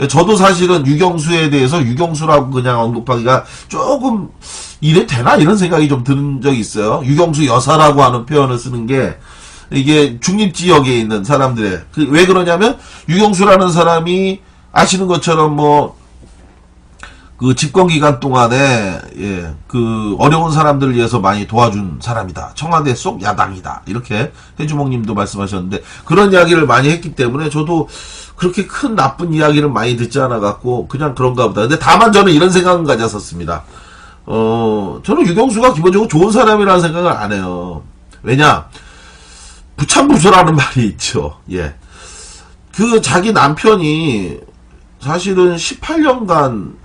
저도 사실은 유경수에 대해서 유경수라고 그냥 언급하기가 조금 이래 되나 이런 생각이 좀 드는 적이 있어요. 유경수 여사라고 하는 표현을 쓰는 게 이게 중립지역에 있는 사람들의 왜 그러냐면 유경수라는 사람이 아시는 것처럼 뭐 그 집권 기간 동안에 그 어려운 사람들을 위해서 많이 도와준 사람이다. 청와대 속 야당이다. 이렇게 해주목님도 말씀하셨는데 그런 이야기를 많이 했기 때문에 저도 그렇게 큰 나쁜 이야기를 많이 듣지 않아 갖고 그냥 그런가 보다. 근데 다만 저는 이런 생각은 가졌었습니다. 저는 유경수가 기본적으로 좋은 사람이라는 생각을 안 해요. 왜냐? 부참부수라는 말이 있죠. 예. 그 자기 남편이 사실은 18년간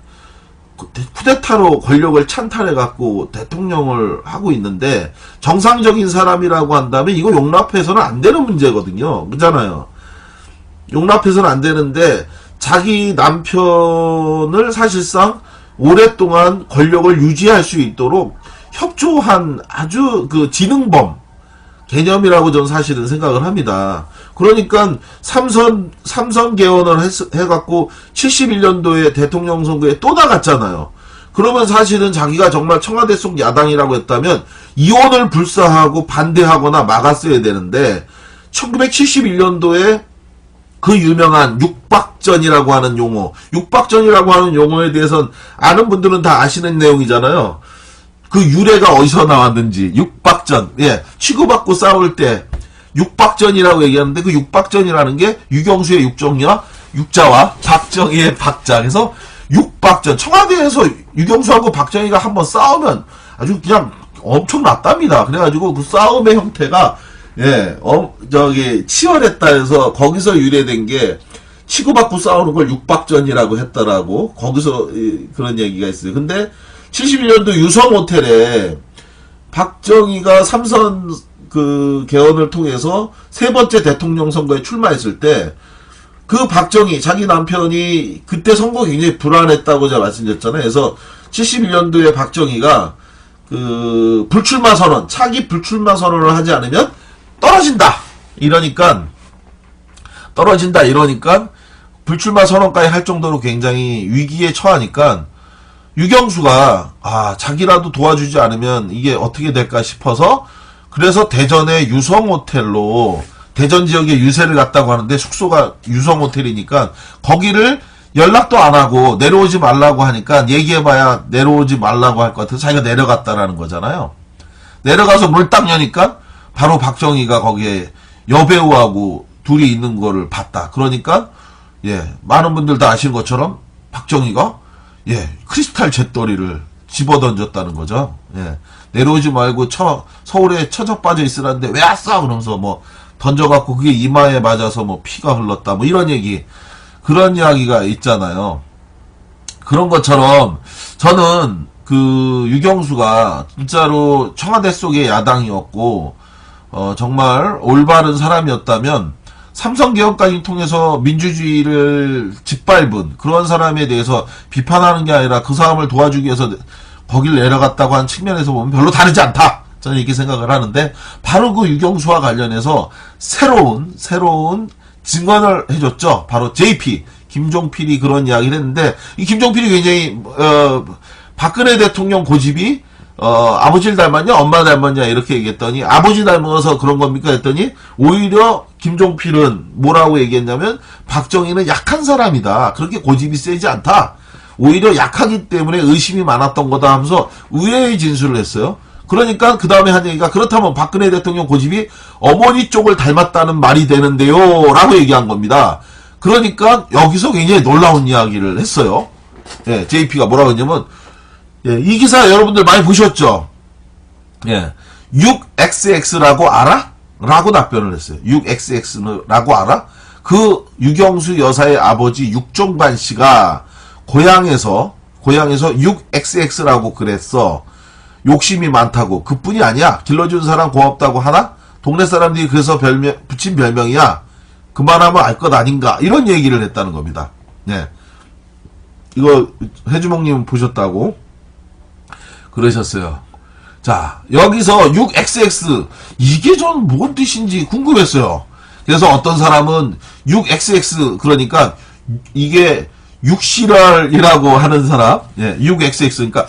쿠데타로 권력을 찬탈해갖고 대통령을 하고 있는데 정상적인 사람이라고 한다면 이거 용납해서는 안 되는 문제거든요. 그렇잖아요. 용납해서는 안 되는데 자기 남편을 사실상 오랫동안 권력을 유지할 수 있도록 협조한 아주 그 지능범 개념이라고 저는 사실은 생각을 합니다. 그러니까 삼선 개헌을 해갖고 71년도에 대통령 선거에 또 나갔잖아요. 그러면 사실은 자기가 정말 청와대 속 야당이라고 했다면 이혼을 불사하고 반대하거나 막았어야 되는데 1971년도에 그 유명한 육박전이라고 하는 용어, 육박전이라고 하는 용어에 대해서는 아는 분들은 다 아시는 내용이잖아요. 그 유래가 어디서 나왔는지 육박전, 치고받고 싸울 때 육박전이라고 얘기하는데 그 육박전이라는 게 유경수의 육정이와 육자와 박정희의 박자. 그래서 육박전. 청와대에서 유경수하고 박정희가 한번 싸우면 아주 그냥 엄청났답니다. 그래가지고 그 싸움의 형태가 치열했다 해서 거기서 유래된 게 치고받고 싸우는 걸 육박전이라고 했더라고. 거기서 그런 얘기가 있어요. 근데 71년도 유성호텔에 박정희가 삼선 그 개헌을 통해서 세 번째 대통령 선거에 출마했을 때 그 박정희 자기 남편이 그때 선거 굉장히 불안했다고 제가 말씀드렸잖아요. 그래서 71년도에 박정희가 그 불출마 선언, 차기 불출마 선언을 하지 않으면 떨어진다 이러니까 불출마 선언까지 할 정도로 굉장히 위기에 처하니까 유경수가 자기라도 도와주지 않으면 이게 어떻게 될까 싶어서 그래서 대전의 유성호텔로 대전 지역에 유세를 갔다고 하는데 숙소가 유성호텔이니까 거기를 연락도 안 하고 내려오지 말라고 하니까 얘기해봐야 내려오지 말라고 할 것 같아서 자기가 내려갔다라는 거잖아요. 내려가서 물 딱 여니까 바로 박정희가 거기에 여배우하고 둘이 있는 거를 봤다. 그러니까 많은 분들 다 아시는 것처럼 박정희가 크리스탈 잿더리를 집어던졌다는 거죠. 내려오지 말고 서울에 처져 빠져 있으라는데 왜 왔어? 그러면서 뭐 던져갖고 그게 이마에 맞아서 뭐 피가 흘렀다. 뭐 이런 얘기, 그런 이야기가 있잖아요. 그런 것처럼 저는 그 유경수가 진짜로 청와대 속의 야당이었고, 정말 올바른 사람이었다면 삼성개헌까지 통해서 민주주의를 짓밟은 그런 사람에 대해서 비판하는 게 아니라 그 사람을 도와주기 위해서 거길 내려갔다고 한 측면에서 보면 별로 다르지 않다. 저는 이렇게 생각을 하는데 바로 그 유경수와 관련해서 새로운 증언을 해줬죠. 바로 JP 김종필이 그런 이야기를 했는데 이 김종필이 굉장히 박근혜 대통령 고집이 아버지를 닮았냐 엄마 닮았냐 이렇게 얘기했더니 아버지 닮아서 그런 겁니까 했더니 오히려 김종필은 뭐라고 얘기했냐면 박정희는 약한 사람이다. 그렇게 고집이 세지 않다. 오히려 약하기 때문에 의심이 많았던 거다 하면서 의외의 진술을 했어요. 그러니까 그 다음에 한 얘기가 그렇다면 박근혜 대통령 고집이 어머니 쪽을 닮았다는 말이 되는데요 라고 얘기한 겁니다. 그러니까 여기서 굉장히 놀라운 이야기를 했어요. JP가 뭐라고 했냐면 이 기사 여러분들 많이 보셨죠? 6XX라고 알아? 라고 답변을 했어요. 6XX라고 알아? 그 유경수 여사의 아버지 육종관 씨가 고향에서 6XX라고 그랬어. 욕심이 많다고. 그뿐이 아니야. 길러준 사람 고맙다고 하나? 동네 사람들이 그래서 붙인 별명이야. 그만하면 알 것 아닌가. 이런 얘기를 했다는 겁니다. 이거 해주먹님 보셨다고 그러셨어요. 자, 여기서 6XX 이게 전 뭔 뜻인지 궁금했어요. 그래서 어떤 사람은 6XX 그러니까 이게 육실알이라고 하는 사람, 예, 6XX, 그러니까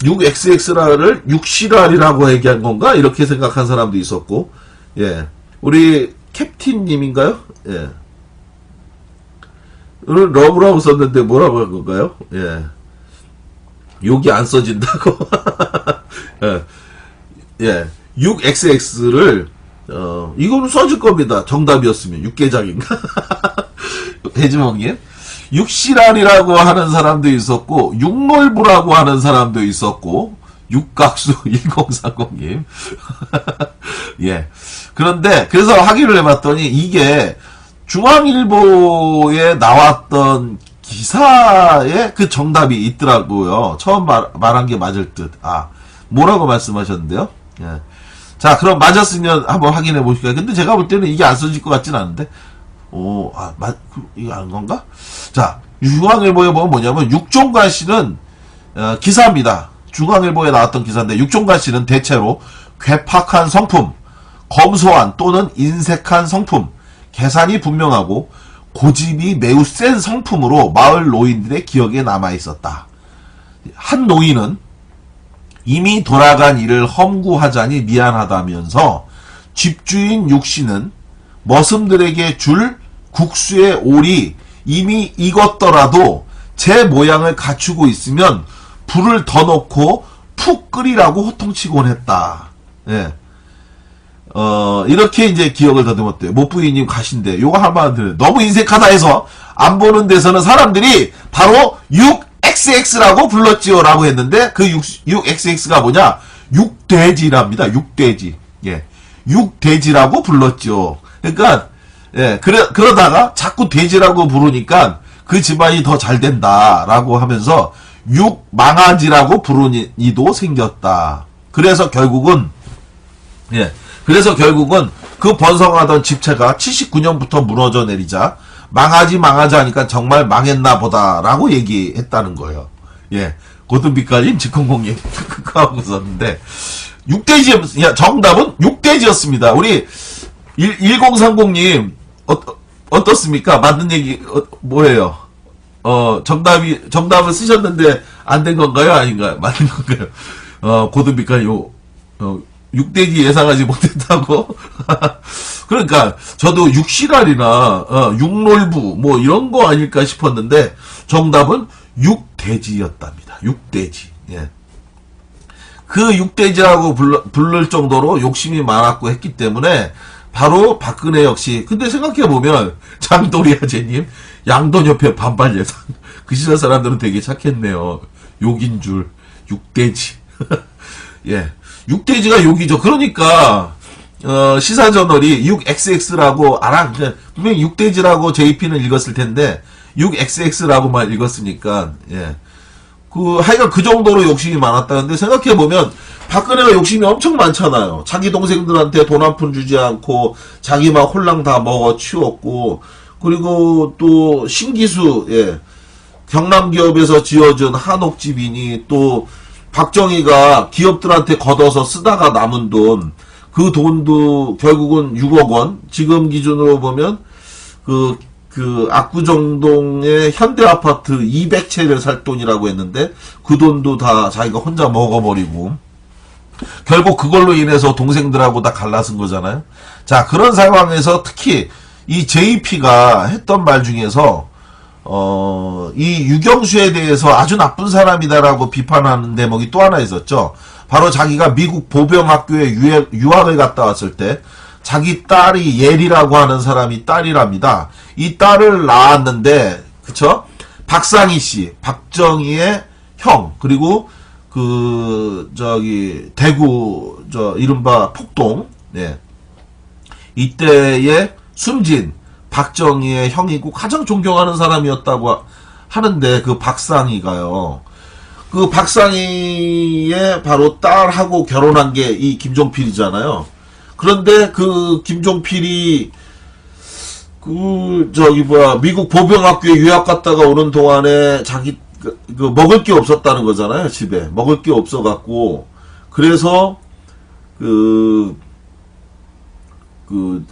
6XX를 육실알이라고 얘기한 건가? 이렇게 생각한 사람도 있었고, 예, 우리 캡틴님인가요? 예, 오늘 러브라고 썼는데 뭐라고 한 건가요? 예, 욕이 안 써진다고. 예, 예, 6XX를 이거는 써질 겁니다. 정답이었으면 육개장인가? 대지몽님. 육실알이라고 하는 사람도 있었고, 육놀부라고 하는 사람도 있었고, 육각수 1030님. 예. 그런데, 그래서 확인을 해봤더니, 이게 중앙일보에 나왔던 기사에 그 정답이 있더라고요. 처음 말한 게 맞을 듯. 아, 뭐라고 말씀하셨는데요? 예. 자, 그럼 맞았으면 한번 확인해 보실까요? 근데 제가 볼 때는 이게 안 써질 것 같진 않은데. 오, 이거 아는 건가? 자, 중앙일보에 보면 뭐냐면, 육종관 씨는, 기사입니다. 중앙일보에 나왔던 기사인데, 육종관 씨는 대체로 괴팍한 성품, 검소한 또는 인색한 성품, 계산이 분명하고, 고집이 매우 센 성품으로 마을 노인들의 기억에 남아 있었다. 한 노인은 이미 돌아간 일을 험구하자니 미안하다면서, 집주인 육씨는 머슴들에게 줄 국수의 올이 이미 익었더라도 제 모양을 갖추고 있으면 불을 더 넣고 푹 끓이라고 호통치곤 했다. 예. 이렇게 이제 기억을 더듬었대요. 못부이님 가신데, 요거 한마디로 너무 인색하다 해서 안 보는 데서는 사람들이 바로 6XX라고 불렀지요. 라고 했는데, 그 6XX가 뭐냐? 육돼지랍니다. 육돼지. 예. 육돼지라고 불렀죠. 그러니까, 예, 그러다가 자꾸 돼지라고 부르니까 그 집안이 더 잘 된다라고 하면서 육망아지라고 부르는 이도 생겼다. 그래서 결국은 그 번성하던 집체가 79년부터 무너져 내리자 망아지 하니까 정말 망했나 보다라고 얘기했다는 거예요. 예, 고등비까지 직공공님 하고 있었는데, 정답은 육돼지였습니다. 우리 1030님, 어떻습니까? 맞는 얘기, 뭐예요? 정답을 쓰셨는데, 안 된 건가요? 아닌가요? 맞는 건가요? 고등비까지 육돼지 예상하지 못했다고? 그러니까, 저도 육실알이나, 육놀부, 뭐, 이런 거 아닐까 싶었는데, 정답은 육돼지였답니다. 육돼지. 예. 그 육돼지라고 부를 정도로 욕심이 많았고 했기 때문에, 바로 박근혜 역시. 근데 생각해보면 장도리 아재님 양돈 옆에 반발 예상. 그 시절 사람들은 되게 착했네요. 욕인 줄. 육돼지. 예, 육돼지가 욕이죠. 그러니까 시사저널이 6XX라고 분명히 육돼지라고 JP는 읽었을 텐데 6XX라고만 읽었으니까, 예, 하여간 그 정도로 욕심이 많았다는데, 생각해보면 박근혜가 욕심이 엄청 많잖아요. 자기 동생들한테 돈 한 푼 주지 않고 자기 막 홀랑 다 먹어 치웠고, 그리고 또 신기수, 예, 경남 기업에서 지어준 한옥집이니, 또 박정희가 기업들한테 걷어서 쓰다가 남은 돈, 그 돈도 결국은 6억 원, 지금 기준으로 보면 압구정동의 현대아파트 200채를 살 돈이라고 했는데, 그 돈도 다 자기가 혼자 먹어버리고, 결국 그걸로 인해서 동생들하고 다 갈라쓴 거잖아요. 자, 그런 상황에서 특히 이 JP가 했던 말 중에서 이 유경수에 대해서 아주 나쁜 사람이다라고 비판하는 대목이 또 하나 있었죠. 바로 자기가 미국 보병학교에 유학을 갔다 왔을 때 자기 딸이 예리라고 하는 사람이 딸이랍니다. 이 딸을 낳았는데, 그쵸? 박상희 씨, 박정희의 형, 그리고 대구, 이른바 폭동, 예. 이때에 숨진 박정희의 형이고 가장 존경하는 사람이었다고 하는데, 그 박상희가요. 그 박상희의 바로 딸하고 결혼한 게 이 김종필이잖아요. 그런데 그 김종필이 미국 보병학교에 유학 갔다가 오는 동안에 자기 먹을 게 없었다는 거잖아요. 집에 먹을 게 없어갖고, 그래서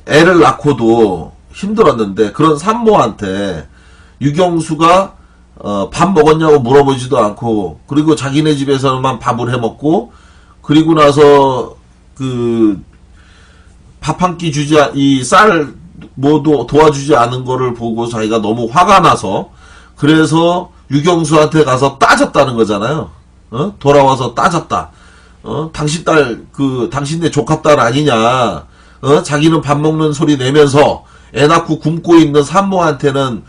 애를 낳고도 힘들었는데, 그런 산모한테 유경수가 밥 먹었냐고 물어보지도 않고, 그리고 자기네 집에서만 밥을 해 먹고, 그리고 나서 밥 한 끼 주지, 이 쌀 뭐도 도와주지 않은 거를 보고 자기가 너무 화가 나서, 그래서 유경수한테 가서 따졌다는 거잖아요. 돌아와서 따졌다. 당신 딸, 당신네 조카 딸 아니냐. 자기는 밥 먹는 소리 내면서 애 낳고 굶고 있는 산모한테는,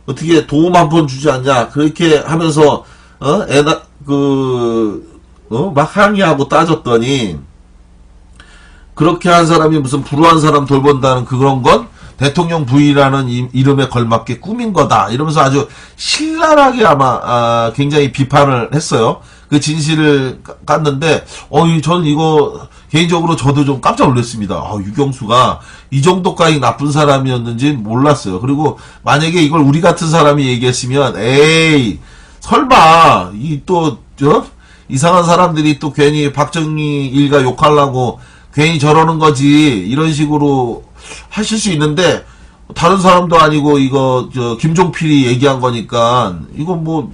어떻게 도움 한 번 주지 않냐. 그렇게 하면서, 막 항의하고 따졌더니, 그렇게 한 사람이 무슨 불우한 사람 돌본다는 그런 건 대통령 부인이라는 이름에 걸맞게 꾸민 거다. 이러면서 아주 신랄하게 아마, 굉장히 비판을 했어요. 그 진실을 깠는데, 저는 이거, 개인적으로 저도 좀 깜짝 놀랐습니다. 유경수가 이 정도까지 나쁜 사람이었는지 몰랐어요. 그리고 만약에 이걸 우리 같은 사람이 얘기했으면, 에이, 설마, 이상한 사람들이 또 괜히 박정희 일가 욕하려고 괜히 저러는 거지, 이런 식으로 하실 수 있는데, 다른 사람도 아니고, 김종필이 얘기한 거니까, 이건 뭐,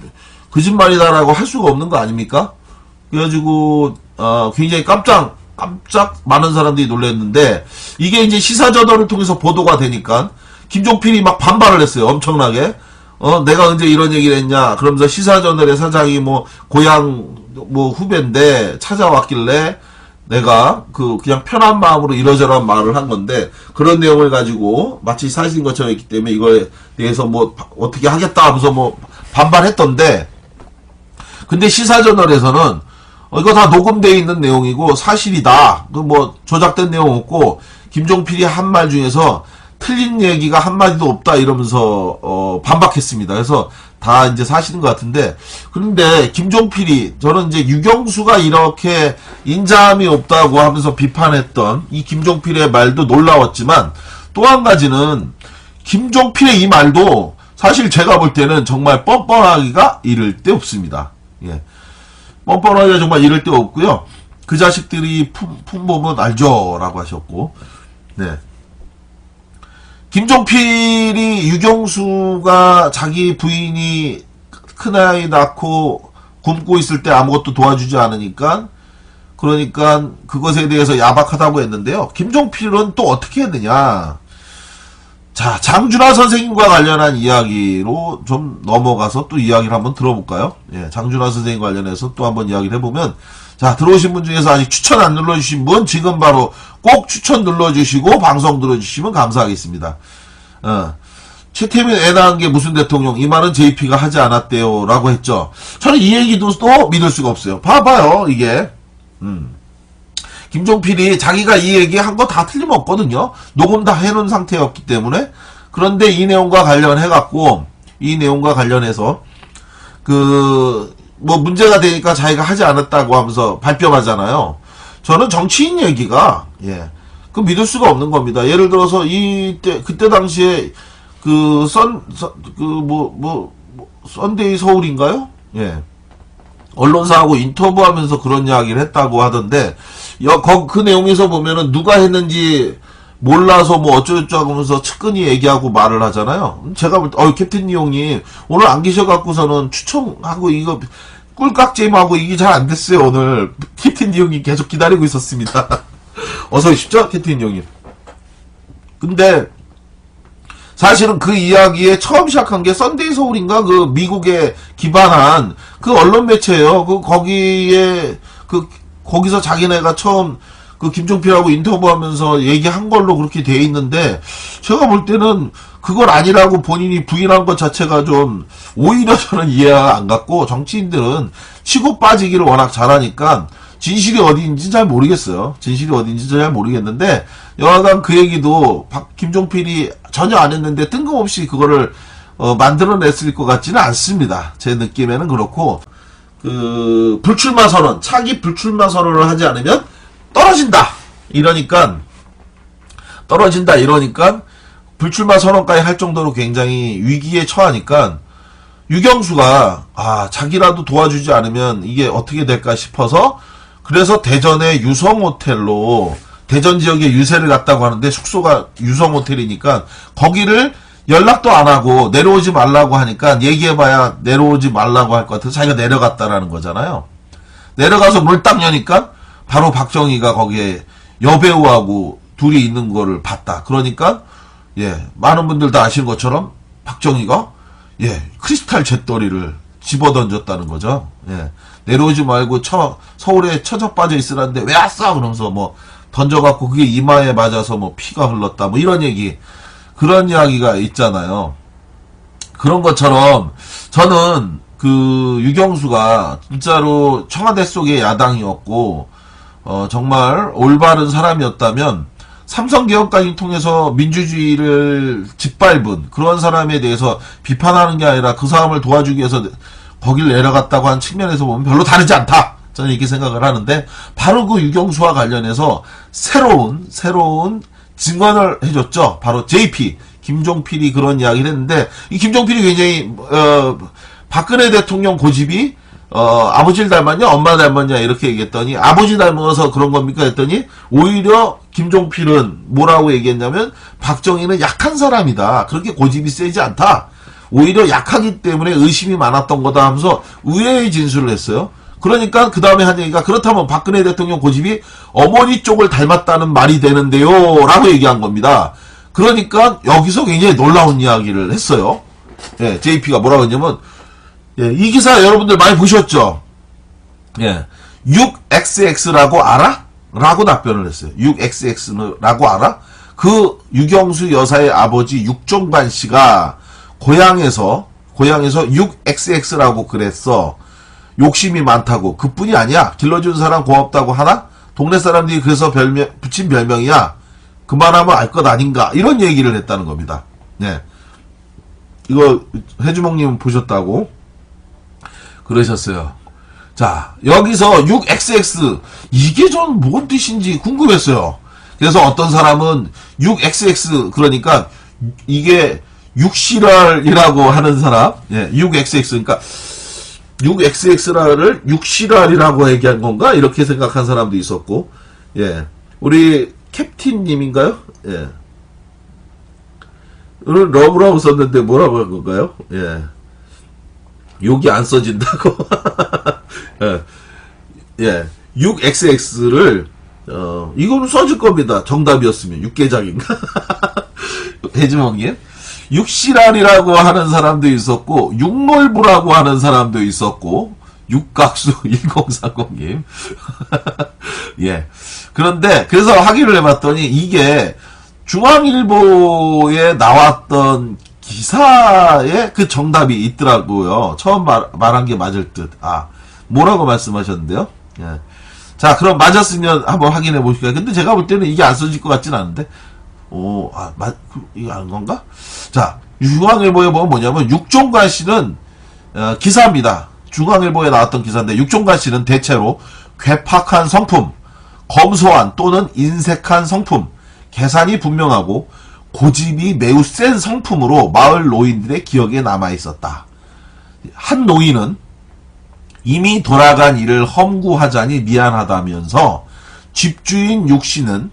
거짓말이다라고 할 수가 없는 거 아닙니까? 그래가지고, 굉장히 깜짝 많은 사람들이 놀랐는데, 이게 이제 시사저널을 통해서 보도가 되니까, 김종필이 막 반발을 했어요. 엄청나게. 내가 언제 이런 얘기를 했냐. 그러면서 시사저널의 사장이 고향, 후배인데, 찾아왔길래, 내가 그냥 편한 마음으로 이러저러한 말을 한 건데, 그런 내용을 가지고 마치 사실인 것처럼 했기 때문에 이거에 대해서 어떻게 하겠다 하면서 반발했던데, 근데 시사저널에서는 이거 다 녹음되어 있는 내용이고 사실이다. 조작된 내용 없고, 김종필이 한 말 중에서 틀린 얘기가 한마디도 없다 이러면서 반박했습니다. 그래서 다 이제 사실인 것 같은데, 그런데 김종필이, 저는 이제 유경수가 이렇게 인자함이 없다고 하면서 비판했던 이 김종필의 말도 놀라웠지만, 또 한 가지는 김종필의 이 말도 사실 제가 볼 때는 정말 뻔뻔하기가 이를 데 없습니다. 예. 뻔뻔하기가 정말 이를 데 없고요. 그 자식들이 품보면 알죠 라고 하셨고, 네. 김종필이 유경수가 자기 부인이 큰아이 낳고 굶고 있을 때 아무것도 도와주지 않으니까, 그러니까 그것에 대해서 야박하다고 했는데요. 김종필은 또 어떻게 했느냐. 자, 장준하 선생님과 관련한 이야기로 좀 넘어가서 또 이야기를 한번 들어볼까요? 예, 장준하 선생님 관련해서 또 한번 이야기를 해보면, 자, 들어오신 분 중에서 아직 추천 안 눌러주신 분 지금 바로 꼭 추천 눌러주시고 방송 들어주시면 감사하겠습니다. 최태민 애 낳은 게 무슨 대통령, 이 말은 JP가 하지 않았대요 라고 했죠. 저는 이 얘기도 또 믿을 수가 없어요. 봐봐요, 이게. 김종필이 자기가 이 얘기 한 거 다 틀림없거든요. 녹음 다 해놓은 상태였기 때문에. 그런데 이 내용과 관련해갖고, 이 내용과 관련해서, 문제가 되니까 자기가 하지 않았다고 하면서 발뺌하잖아요. 저는 정치인 얘기가, 믿을 수가 없는 겁니다. 예를 들어서, 그때 당시에, 썬데이 서울인가요? 예. 언론사하고 인터뷰하면서 그런 이야기를 했다고 하던데, 그 내용에서 보면은 누가 했는지 몰라서 어쩌고저쩌고 하면서 측근히 얘기하고 말을 하잖아요. 제가 볼 때, 캡틴 형님, 오늘 안 계셔갖고서는 추첨하고 이거, 꿀깍잼하고 이게 잘 안 됐어요, 오늘. 캡틴 형님 계속 기다리고 있었습니다. 어서 오십시오, 캡틴 형님. 근데, 사실은 그 이야기에 처음 시작한 게 썬데이 서울인가? 미국에 기반한 언론 매체예요. 거기서 자기네가 처음 김종필하고 인터뷰하면서 얘기한 걸로 그렇게 돼 있는데, 제가 볼 때는 그걸 아니라고 본인이 부인한 것 자체가 좀 오히려 저는 이해가 안 갔고, 정치인들은 치고 빠지기를 워낙 잘하니까 진실이 어디인지 잘 모르겠어요. 진실이 어디인지 잘 모르겠는데, 여하간 그 얘기도 김종필이 전혀 안 했는데 뜬금없이 그거를 만들어냈을 것 같지는 않습니다. 제 느낌에는 그렇고, 불출마 선언, 차기 불출마 선언을 하지 않으면 떨어진다 이러니까 불출마 선언까지 할 정도로 굉장히 위기에 처하니까, 유경수가 자기라도 도와주지 않으면 이게 어떻게 될까 싶어서, 그래서 대전의 유성호텔로, 대전 지역에 유세를 갔다고 하는데 숙소가 유성호텔이니까 거기를 연락도 안 하고 내려오지 말라고 하니까 얘기해봐야 내려오지 말라고 할 것 같아서 자기가 내려갔다라는 거잖아요. 내려가서 문을 딱 여니까 바로 박정희가 거기에 여배우하고 둘이 있는 거를 봤다. 그러니까 많은 분들 다 아시는 것처럼 박정희가 크리스탈 잿더리를 집어던졌다는 거죠. 내려오지 말고 서울에 처져 빠져 있으라는데 왜 왔어? 그러면서 뭐 던져갖고 그게 이마에 맞아서 뭐 피가 흘렀다. 뭐 이런 얘기, 그런 이야기가 있잖아요. 그런 것처럼 저는 그 유경수가 진짜로 청와대 속의 야당이었고 정말 올바른 사람이었다면 삼성개혁까지 통해서 민주주의를 짓밟은 그런 사람에 대해서 비판하는 게 아니라 그 사람을 도와주기 위해서 거길 내려갔다고 하는 측면에서 보면 별로 다르지 않다. 저는 이렇게 생각을 하는데, 바로 그 유경수와 관련해서 새로운 증언을 해줬죠. 바로 JP 김종필이 그런 이야기를 했는데, 이 김종필이 굉장히 박근혜 대통령 고집이 아버지를 닮았냐 엄마 닮았냐 이렇게 얘기했더니, 아버지 닮아서 그런 겁니까 했더니, 오히려 김종필은 뭐라고 얘기했냐면 박정희는 약한 사람이다, 그렇게 고집이 세지 않다, 오히려 약하기 때문에 의심이 많았던 거다 하면서 의외의 진술을 했어요. 그러니까 그 다음에 한 얘기가, 그렇다면 박근혜 대통령 고집이 어머니 쪽을 닮았다는 말이 되는데요 라고 얘기한 겁니다. 그러니까 여기서 굉장히 놀라운 이야기를 했어요. JP가 뭐라고 했냐면, 이 기사 여러분들 많이 보셨죠? 6XX라고 알아? 라고 답변을 했어요. 6XX라고 알아? 그 유경수 여사의 아버지 육종관 씨가 고향에서 6XX라고 그랬어. 욕심이 많다고. 그뿐이 아니야. 길러준 사람 고맙다고 하나? 동네 사람들이 그래서 붙인 별명이야. 그만하면 알 것 아닌가. 이런 얘기를 했다는 겁니다. 이거 해주몽님 보셨다고 그러셨어요. 자, 여기서 6XX, 이게 전 뭔 뜻인지 궁금했어요. 그래서 어떤 사람은 6XX, 그러니까 이게 6실알이라고 하는 사람, 6XX, 그러니까 6XX를 6실알이라고 얘기한 건가? 이렇게 생각한 사람도 있었고, 우리 캡틴님인가요? 오늘 러브라고 썼는데 뭐라고 한 건가요? 욕이 안 써진다고. 6XX를, 이거는 써질 겁니다. 정답이었으면. 육개장인가? 해주몽님. 육실알이라고 하는 사람도 있었고, 육몰부라고 하는 사람도 있었고, 육각수 1030님. 그런데, 그래서 확인을 해봤더니, 이게 중앙일보에 나왔던 기사에 그 정답이 있더라고요. 처음 말한 게 맞을 듯. 뭐라고 말씀하셨는데요? 자, 그럼 맞았으면 한번 확인해 보실까요? 근데 제가 볼 때는 이게 안 써질 것 같진 않은데. 이거 아는 건가? 자, 중앙일보에 보면 뭐냐면, 육종관 씨는, 기사입니다. 중앙일보에 나왔던 기사인데, 육종관 씨는 대체로 괴팍한 성품, 검소한 또는 인색한 성품, 계산이 분명하고, 고집이 매우 센 성품으로 마을 노인들의 기억에 남아 있었다. 한 노인은 이미 돌아간 일을 험구하자니 미안하다면서, 집주인 육씨는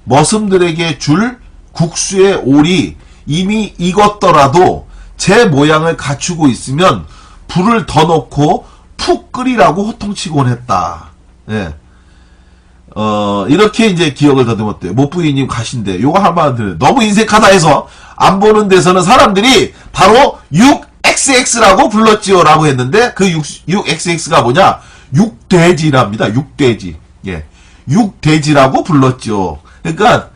머슴들에게 줄 국수의 올이 이미 익었더라도 제 모양을 갖추고 있으면 불을 더 넣고 푹 끓이라고 호통치곤 했다. 이렇게 이제 기억을 더듬었대요. 못부인님 가신데, 요거 한번 들어요. 너무 인색하다 해서 안 보는 데서는 사람들이 바로 6XX라고 불렀지요 라고 했는데, 그 6XX가 뭐냐? 육돼지랍니다. 육돼지. 육돼지라고 불렀죠. 그러니까,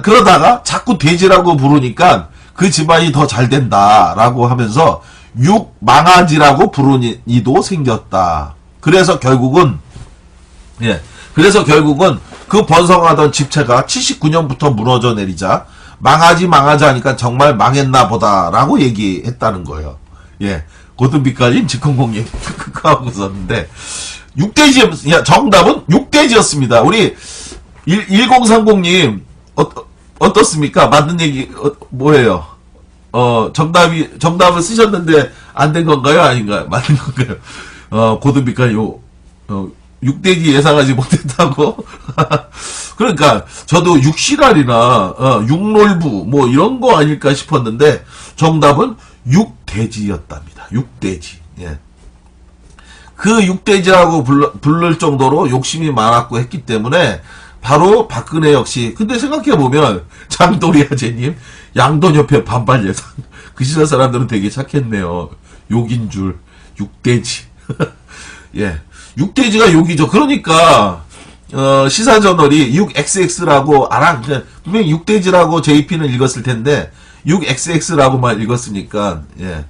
그러다가 자꾸 돼지라고 부르니까 그 집안이 더 잘 된다라고 하면서 육망아지라고 부르니도 생겼다. 그래서 결국은 그 번성하던 집체가 79년부터 무너져 내리자 망하지 하니까 정말 망했나 보다라고 얘기했다는 거예요. 고든비까지 즉흥공예 하고 있었는데, 정답은 육돼지였습니다. 우리 1030님 어떻습니까? 맞는 얘기 뭐예요? 정답을 쓰셨는데 안 된 건가요? 아닌가요? 맞는 건가요? 고든비까지 육돼지 예상하지 못했다고? 그러니까 저도 육실알이나 육놀부 뭐 이런 거 아닐까 싶었는데 정답은 육돼지였답니다. 육돼지. 예. 그 육돼지라고 부를 정도로 욕심이 많았고 했기 때문에 바로 박근혜 역시. 근데 생각해보면 장도리 아재님 양돈 옆에 반발 예상. 그 시절 사람들은 되게 착했네요. 욕인 줄. 육돼지. 예. 육돼지가 욕이죠. 그러니까 시사저널이 6XX라고 분명히 육돼지라고 JP는 읽었을 텐데 6XX라고만 읽었으니까 예.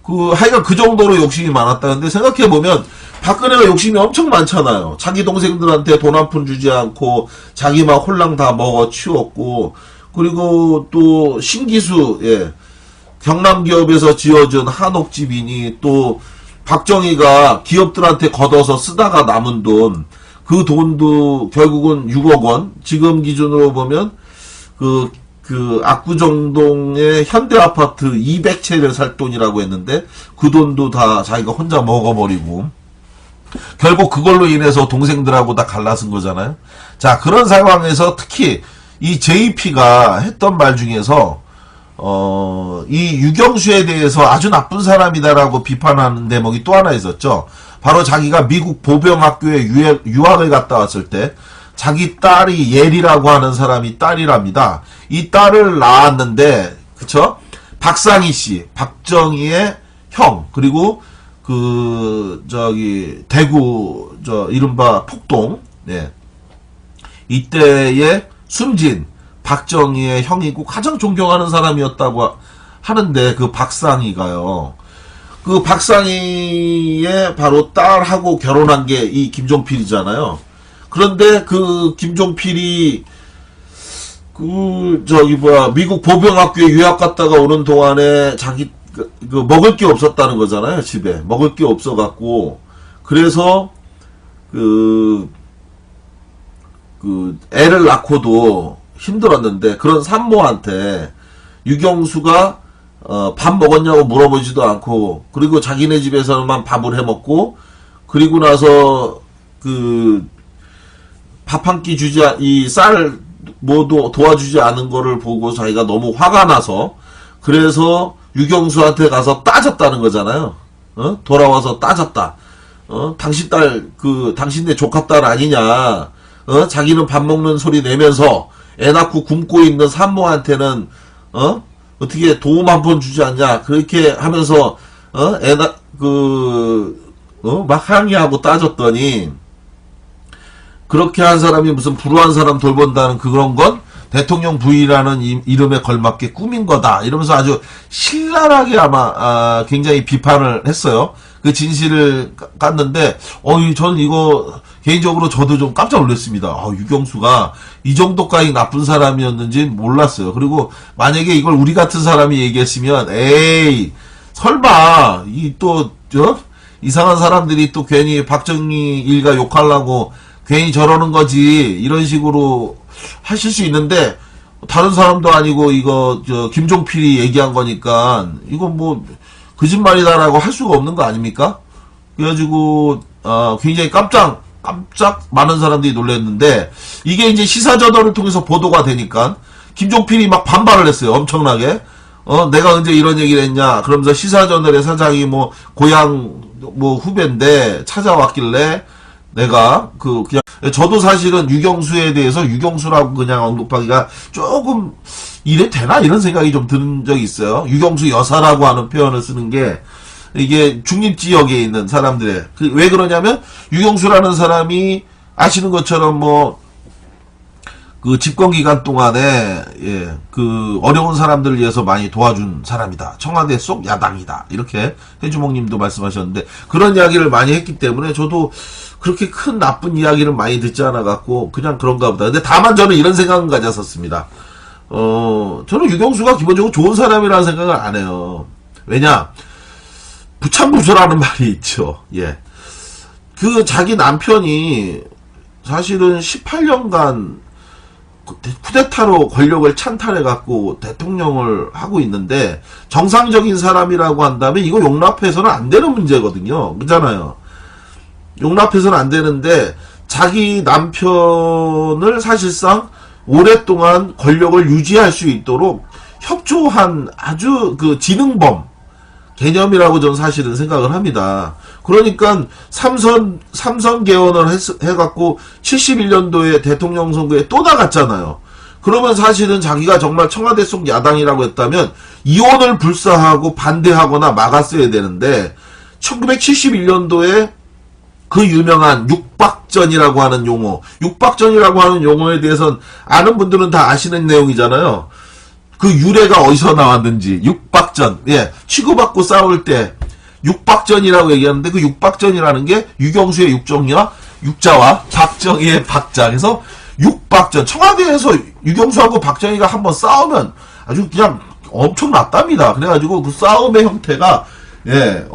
하여간 그 정도로 욕심이 많았다는데 생각해보면 박근혜가 욕심이 엄청 많잖아요. 자기 동생들한테 돈 한 푼 주지 않고 자기만 홀랑 다 먹어 치웠고, 그리고 또 신기수, 예. 경남 기업에서 지어준 한옥집이니 또 박정희가 기업들한테 걷어서 쓰다가 남은 돈, 그 돈도 결국은 6억 원, 지금 기준으로 보면 압구정동의 현대아파트 200채를 살 돈이라고 했는데 그 돈도 다 자기가 혼자 먹어버리고 결국 그걸로 인해서 동생들하고 다 갈라선 거잖아요. 자, 그런 상황에서 특히 이 JP가 했던 말 중에서 이 유경수에 대해서 아주 나쁜 사람이다라고 비판하는 대목이 또 하나 있었죠. 바로 자기가 미국 보병학교에 유학을 갔다 왔을 때 자기 딸이 예리라고 하는 사람이 딸이랍니다. 이 딸을 낳았는데, 그쵸? 박상희 씨, 박정희의 형, 그리고 대구, 이른바 폭동, 예. 이때의 숨진 박정희의 형이고 가장 존경하는 사람이었다고 하는데, 그 박상희가요. 그 박상희의 바로 딸하고 결혼한 게 이 김종필이잖아요. 그런데 그 김종필이 미국 보병학교에 유학 갔다가 오는 동안에 자기 먹을 게 없었다는 거잖아요. 집에 먹을 게 없어갖고 그래서 애를 낳고도 힘들었는데 그런 산모한테 유경수가 밥 먹었냐고 물어보지도 않고, 그리고 자기네 집에서만 밥을 해먹고, 그리고 나서 밥 한 끼 이 쌀 뭐도 도와주지 않은 거를 보고 자기가 너무 화가 나서 그래서 유경수한테 가서 따졌다는 거잖아요. 돌아와서 따졌다. 당신 딸 당신네 조카 딸 아니냐. 자기는 밥 먹는 소리 내면서 애 낳고 굶고 있는 산모한테는 어떻게 도움 한 번 주지 않냐. 그렇게 하면서 막 항의하고 따졌더니, 그렇게 한 사람이 무슨 불우한 사람 돌본다는 그런 건 대통령 부인이라는 이름에 걸맞게 꾸민 거다. 이러면서 아주 신랄하게 아마 굉장히 비판을 했어요. 그 진실을 깠는데 저는 이거 개인적으로 저도 좀 깜짝 놀랐습니다. 유경수가 이 정도까지 나쁜 사람이었는지 몰랐어요. 그리고 만약에 이걸 우리 같은 사람이 얘기했으면 에이 설마 이상한 사람들이 또 괜히 박정희 일가 욕하려고 괜히 저러는 거지 이런 식으로 하실 수 있는데, 다른 사람도 아니고 김종필이 얘기한 거니까 이거 뭐 거짓말이다라고 할 수가 없는 거 아닙니까? 그래가지고 굉장히 깜짝 많은 사람들이 놀랐는데, 이게 이제 시사저널을 통해서 보도가 되니까 김종필이 막 반발을 했어요. 엄청나게. 내가 언제 이런 얘기를 했냐. 그러면서 시사저널의 사장이 고향 후배인데 찾아왔길래 내가 그냥 저도 사실은 유경수에 대해서 유경수라고 그냥 언급하기가 조금 이래 되나 이런 생각이 좀 드는 적이 있어요. 유경수 여사라고 하는 표현을 쓰는 게 이게 중립지역에 있는 사람들의 왜 그러냐면 유경수라는 사람이 아시는 것처럼 집권 기간 동안에 어려운 사람들을 위해서 많이 도와준 사람이다. 청와대 속 야당이다. 이렇게 해주목님도 말씀하셨는데 그런 이야기를 많이 했기 때문에 저도 그렇게 큰 나쁜 이야기를 많이 듣지 않아 갖고 그냥 그런가 보다. 근데 다만 저는 이런 생각은 가졌었습니다. 저는 유경수가 기본적으로 좋은 사람이라는 생각을 안 해요. 왜냐? 부창부수라는 말이 있죠. 예. 자기 남편이 사실은 18년간 쿠데타로 권력을 찬탈해갖고 대통령을 하고 있는데, 정상적인 사람이라고 한다면 이거 용납해서는 안 되는 문제거든요. 그렇잖아요. 용납해서는 안 되는데 자기 남편을 사실상 오랫동안 권력을 유지할 수 있도록 협조한 아주 그 지능범 개념이라고 저는 사실은 생각을 합니다. 그러니까 삼선 개헌을 해갖고 71년도에 대통령 선거에 또 나갔잖아요. 그러면 사실은 자기가 정말 청와대 속 야당이라고 했다면 이혼을 불사하고 반대하거나 막았어야 되는데 1971년도에 그 유명한 육박전이라고 하는 용어, 육박전이라고 하는 용어에 대해서는 아는 분들은 다 아시는 내용이잖아요. 그 유래가 어디서 나왔는지. 육박전, 예, 치고받고 싸울 때 육박전이라고 얘기하는데 그 육박전이라는 게 유경수의 육자와 박정희의 박자. 그래서 육박전. 청와대에서 유경수하고 박정희가 한번 싸우면 아주 그냥 엄청났답니다. 그래가지고 그 싸움의 형태가 예,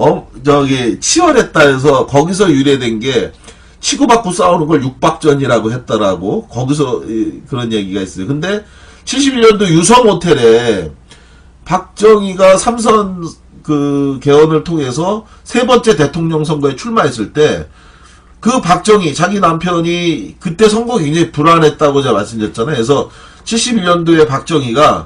치열했다 해서 거기서 유래된 게 치고받고 싸우는 걸 육박전이라고 했다라고 거기서 그런 얘기가 있어요. 근데 71년도 유성 호텔에 박정희가 삼선 그 개헌을 통해서 세 번째 대통령 선거에 출마했을 때 그 박정희 자기 남편이 그때 선거 굉장히 불안했다고 제가 말씀드렸잖아요. 그래서 71년도에 박정희가